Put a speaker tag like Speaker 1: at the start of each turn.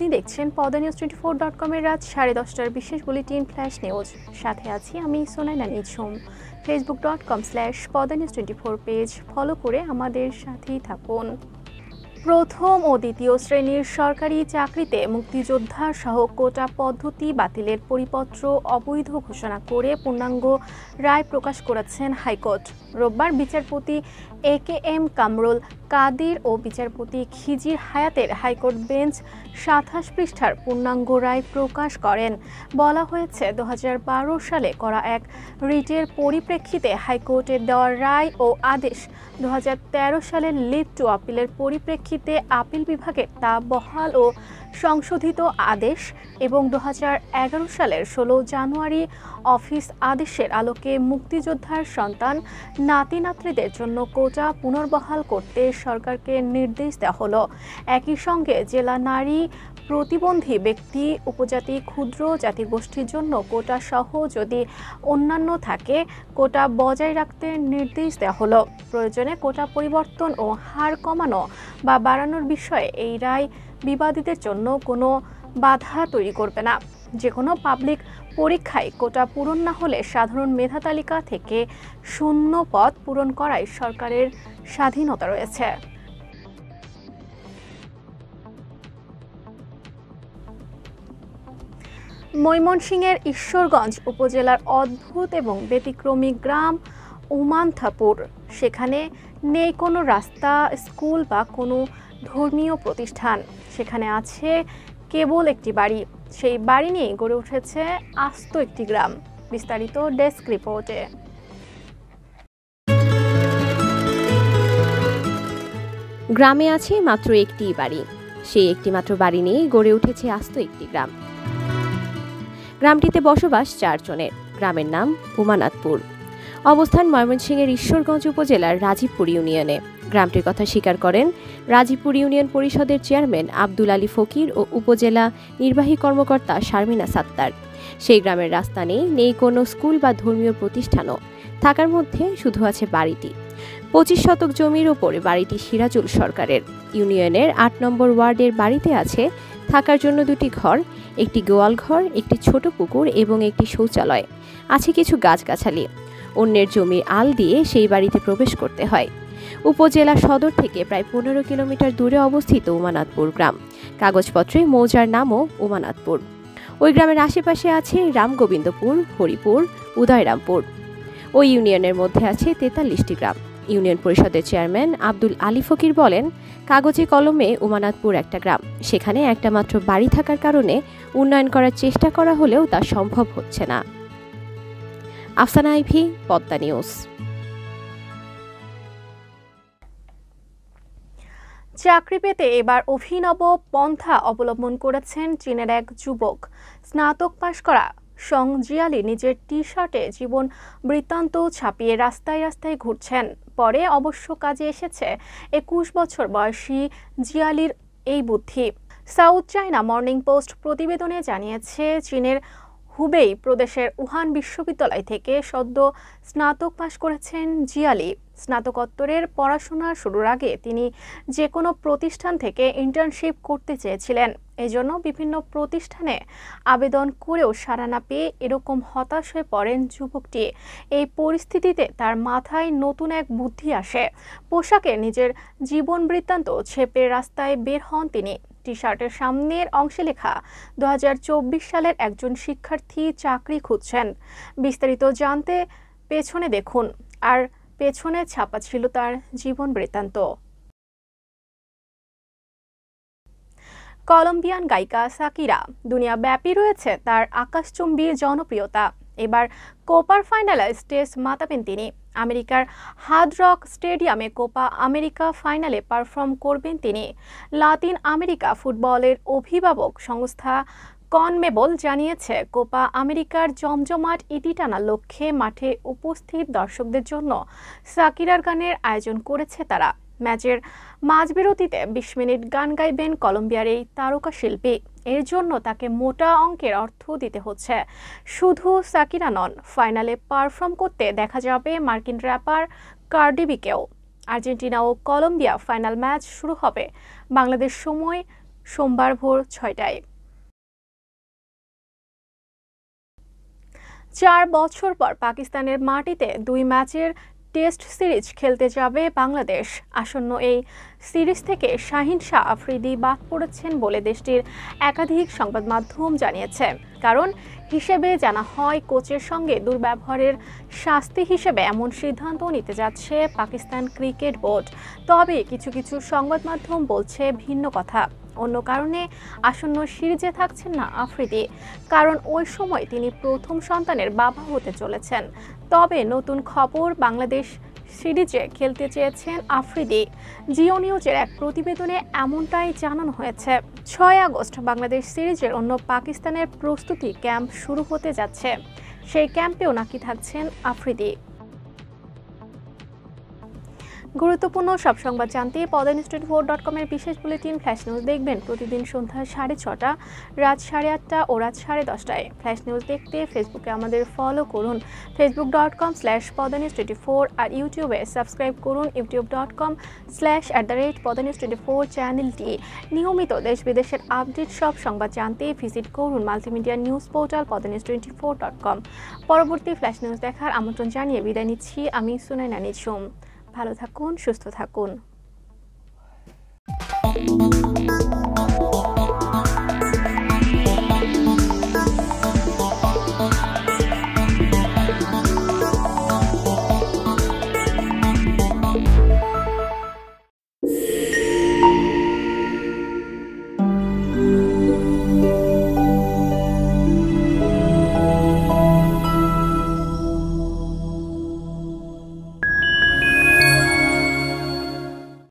Speaker 1: আপনি দেখছেন পদানিউজ24.com এর রাত 10:30টার বিশেষ বুলেটিন ফ্ল্যাশ নিউজ। সাথে আছি আমি সোনাইনা নিঝুম। facebook.com/পদানিউজ24 পেজ ফলো করে আমাদের সাথেই থাকুন। প্রথম ও দ্বিতীয় শ্রেণীর সরকারি চাকরিতে মুক্তিযোদ্ধা সহ কোটা পদ্ধতি বাতিলের পরিপত্র অবৈধ ঘোষণা করে পূর্ণাঙ্গ রায় প্রকাশ করেছেন হাইকোর্ট। রোববার বিচারপতি AKM কামরুল কাদির ও বিচারপতি খিজির হায়াতের হাইকোর্ট বেঞ্চ 27 পৃষ্ঠার পূর্ণাঙ্গ রায় প্রকাশ করেন। বলা হয়েছে 2012 সালে করা এক রিটের পরিপ্রেক্ষিতে হাইকোর্টের দেওয়া রায় ও আদেশ 2013 সালের লিভ টু আপিলের পরিপ্রেক্ষিতে আপিল বিভাগের তা বহাল ও সংশোধিত আদেশ এবং 2011 সালের 16 জানুয়ারি অফিস আদেশের আলোকে মুক্তিযোদ্ধার সন্তান নাতি নাতনিদের জন্য কোটা পুনর্বহাল করতে সরকারকে নির্দেশ দেওয়া হলো। একই সঙ্গে জেলা নারী প্রতিবন্ধী ব্যক্তি, উপজাতি, ক্ষুদ্র জাতিগোষ্ঠীর জন্য কোটা সহ যদি অন্যান্য থাকে কোটা বজায় রাখতে নির্দেশ দেওয়া হলো। প্রয়োজনে কোটা পরিবর্তন ও হার কমানো বা বাড়ানোর বিষয়ে এই রায় বিবাদীদের জন্য কোনো বাধা তৈরি করবে না। যে কোনো পাবলিক পরীক্ষায় কোটা পূরণ না হলে সাধারণ মেধা তালিকা থেকে শূন্য পদ পূরণ করায় সরকারের স্বাধীনতা রয়েছে। ময়মনসিংহের ঈশ্বরগঞ্জ উপজেলার অদ্ভুত এবং ব্যতিক্রমী গ্রাম উমান্থাপুর। সেখানে নেই কোনো রাস্তা, স্কুল বা কোনো ধর্মীয় প্রতিষ্ঠান। সেখানে আছে কেবল একটি বাড়ি। সেই বাড়ি নিয়ে গড়ে উঠেছে আস্ত একটি গ্রাম। বিস্তারিত ডেস্ক রিপোর্টে।
Speaker 2: গ্রামে আছে মাত্র একটি বাড়ি। সেই একটি মাত্র বাড়ি নিয়ে গড়ে উঠেছে আস্ত একটি গ্রাম। গ্রামটিতে বসবাস 4 জনের। গ্রামের নাম উমানাথপুর। অবস্থান ময়মনসিংহের ঈশ্বরগঞ্জ উপজেলার রাজীবপুর ইউনিয়নে। গ্রামটির কথা স্বীকার করেন রাজীবপুর ইউনিয়ন পরিষদের চেয়ারম্যান আব্দুল আলী ফকির ও উপজেলা নির্বাহী কর্মকর্তা শারমিনা সাত্তার। সেই গ্রামের রাস্তা নেই কোনো স্কুল বা ধর্মীয় প্রতিষ্ঠানও। থাকার মধ্যে শুধু আছে বাড়িটি। 25 শতক জমির ওপরে বাড়িটি সিরাজুল সরকারের। ইউনিয়নের 8 নম্বর ওয়ার্ডের বাড়িতে আছে থাকার জন্য 2টি ঘর, একটি গোয়াল ঘর, একটি ছোট পুকুর এবং একটি শৌচালয়। আছে কিছু গাছগাছালি। অন্যের জমির আল দিয়ে সেই বাড়িতে প্রবেশ করতে হয়। উপজেলা সদর থেকে প্রায় 15 কিলোমিটার দূরে অবস্থিত উমানাথপুর গ্রাম। কাগজপত্রে মৌজার নামও উমানাথপুর। ওই গ্রামের আশেপাশে আছে রামগোবিন্দপুর, হরিপুর, উদয়রামপুর। ওই ইউনিয়নের মধ্যে আছে 43টি গ্রাম। ইউনিয়ন পরিষদের চেয়ারম্যান আব্দুল আলী ফকির বলেন, কাগজে কলমে উমানাথপুর একটা গ্রাম। সেখানে একটা মাত্র বাড়ি থাকার কারণে উন্নয়ন করার চেষ্টা করা হলেও তা সম্ভব হচ্ছে না। আফসানা আইভি, পদ্মা নিউজ।
Speaker 1: চাকরি পেতে এবার অভিনব পন্থা অবলম্বন করেছেন চীনের এক যুবক। স্নাতক পাশ করা সং জিয়ালি নিজের টি-শার্টে জীবন বৃত্তান্ত ছাপিয়ে রাস্তায় রাস্তায় ঘুরছেন। পরে অবশ্য কাজে এসেছে 21 বছর বয়সী জিয়ালির এই বুদ্ধি। সাউথ চায়না মর্নিং পোস্ট প্রতিবেদনে জানিয়েছে, চীনের হুবেই প্রদেশের উহান বিশ্ববিদ্যালয় থেকে সদ্য স্নাতক পাশ করেছেন জিয়ালি। স্নাতকোত্তরের পড়াশোনা শুরুর আগে তিনি যে কোনো প্রতিষ্ঠান থেকে ইন্টার্নশিপ করতে চেয়েছিলেন। এজন্য বিভিন্ন প্রতিষ্ঠানে আবেদন করেও সাড়া না পেয়ে এরকম হতাশ হয়ে পড়েন যুবকটি। এই পরিস্থিতিতে তার মাথায় নতুন এক বুদ্ধি আসে। পোশাকে নিজের জীবন বৃত্তান্ত ছেপে রাস্তায় বের হন তিনি। টি-শার্টের সামনের অংশে লেখা 2024 সালের একজন শিক্ষার্থী চাকরি খুঁজছেন। বিস্তারিত জানতে পেছনে দেখুন। আর পেছনে ছাপা ছিল তার জীবন বৃত্তান্ত। কলম্বিয়ান গায়িকা সাকিরা। দুনিয়াব্যাপী রয়েছে তার আকাশচুম্বী জনপ্রিয়তা। এবার কোপার ফাইনালে স্টেজ মাতাবেন তিনি। আমেরিকার হার্ড রক স্টেডিয়ামে কোপা আমেরিকা ফাইনালে পারফর্ম করবেন তিনি। লাতিন আমেরিকা ফুটবলের অভিভাবক সংস্থা কনমেবল জানিয়েছে, কোপা আমেরিকার জমজমাট ইতি টানার লক্ষ্যে মাঠে উপস্থিত দর্শকদের জন্য সাকিরার গানের আয়োজন করেছে তারা। ম্যাচের মাঝবিরতিতে 20 মিনিট গান গাইবেন কলম্বিয়ার এই তারকা শিল্পী। এর জন্য তাকে মোটা অঙ্কের অর্থ দিতে হচ্ছে। শুধু সাকিরা নন, ফাইনালে পারফর্ম করতে দেখা যাবে মার্কিন র্যাপার কার্ডি বিকেও। আর্জেন্টিনা ও কলম্বিয়া ফাইনাল ম্যাচ শুরু হবে বাংলাদেশ সময় সোমবার ভোর 6টায়। 4 বছর পর পাকিস্তানের মাটিতে 2 ম্যাচের টেস্ট সিরিজ খেলতে যাবে বাংলাদেশ। আসন্ন এই সিরিজ থেকে শাহিন শাহ আফ্রিদি বাদ পড়েছেন বলে দেশটির একাধিক সংবাদ মাধ্যম জানিয়েছে। কারণ হিসেবে জানা হয়, কোচের সঙ্গে দুর্ব্যবহারের শাস্তি হিসেবে এমন সিদ্ধান্ত নিতে যাচ্ছে পাকিস্তান ক্রিকেট বোর্ড। তবে কিছু কিছু সংবাদ মাধ্যম বলছে ভিন্ন কথা। অন্য কারণে আসন্ন সিরিজে থাকছেন না আফ্রিদি, কারণ ওই সময় তিনি প্রথম সন্তানের বাবা হতে চলেছেন। তবে নতুন খবর, বাংলাদেশ সিরিজে খেলতে চেয়েছেন আফ্রিদি। জিও নিউজের এক প্রতিবেদনে এমনটাই জানানো হয়েছে। 6 আগস্ট বাংলাদেশ সিরিজের অন্য পাকিস্তানের প্রস্তুতি ক্যাম্প শুরু হতে যাচ্ছে। সেই ক্যাম্পেও নাকি থাকছেন আফ্রিদি। গুরুত্বপূর্ণ সব সংবাদ জানতে pdnews24.com এর বিশেষ বুলেটিন ফ্ল্যাশ নিউজ দেখবেন প্রতিদিন সন্ধ্যা 6:30, রাত 8:30 ও রাত 10:30টায়। ফ্ল্যাশ নিউজ দেখতে ফেসবুকে আমাদের ফলো করুন facebook.com/pdnews24 আর ইউটিউবে সাবস্ক্রাইব করুন youtube.com/pdnews24 চ্যানেলটি। নিয়মিত দেশ বিদেশের আপডেট সব সংবাদ জানতে ভিজিট করুন মাল্টিমিডিয়া নিউজ পোর্টাল pdnews24.com। পরবর্তী ফ্ল্যাশ নিউজ দেখার আমন্ত্রণ জানিয়ে বিদায় নিচ্ছি আমি সুনাইনা নিঝুম। ভালো থাকুন, সুস্থ থাকুন।